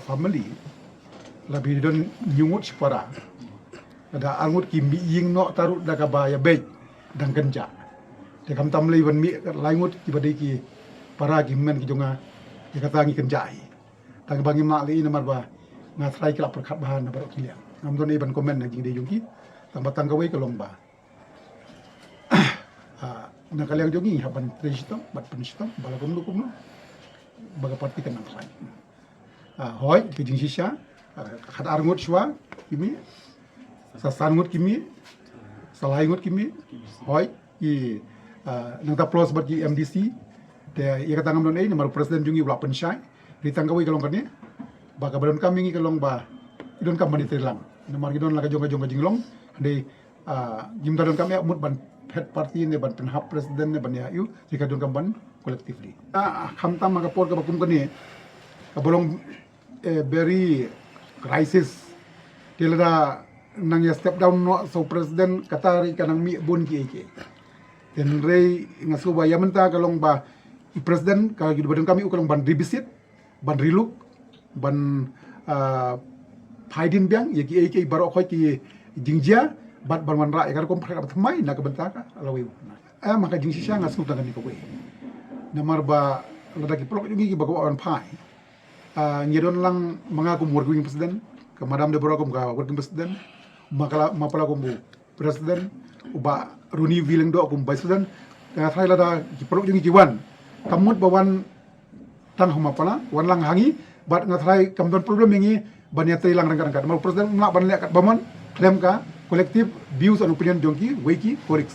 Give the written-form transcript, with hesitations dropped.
family labi don nyungut separa ada angut ki mi ying no tarut da ka ba ya be dang kenja de kam tam lei wan mi laingut ki badai ki para ki men ki jonga ki kata ngi kenjai tang bangi mak li namar ba ngatrai kelap perkat bahan na barok kilian ngam don iban komen na jing de jungki tang batang kawai ke lomba na kaliang jongi haban president bat president bala kum lukum no baga parti kan nang sai hoi ki jing sisha khat arngut shwa kimi sasangut kimi salaingut kimi hoi i nang ta plus bat ki MDC te ia kata ngam don namar presiden jungi bla pensyai di tanggawi kalong kan ni baga badon kami ngi kalong ba idon kam mani terlang namar gidon la kajong jinglong de jim don kami mut ban head party ne ban penhap presiden ne ban ya yu jika don kam ban collectively kham tam ma kapor ka bakum kan ni ka bolong very crisis tilada nang ya step down no so presiden katari kanang mi bun ki ten rei ngasu ba yamenta kalong ba presiden ka gidu badon kami kalong ban revisit ban riluk ban phaidin biang ye ki barok khoi ki jingjia bat ban wan ra ekar kom phak thamai na ka bentaka alawi maka jing sisa ngasu ta kan ni ko we namar ba lada ki prok jungi ki bago on phai ngidon lang mengaku working presiden ke madam de borokom ka working presiden makala mapala ko bu presiden uba runi willing do ko presiden ka thai lada ki prok jungi ki wan kamut bawan tang homa pala wan lang hangi bat ngathrai kamdon problem ini banya tei lang rangkat mal presiden nak ban lekat baman klem ka kolektif views and opinion jongki weki correct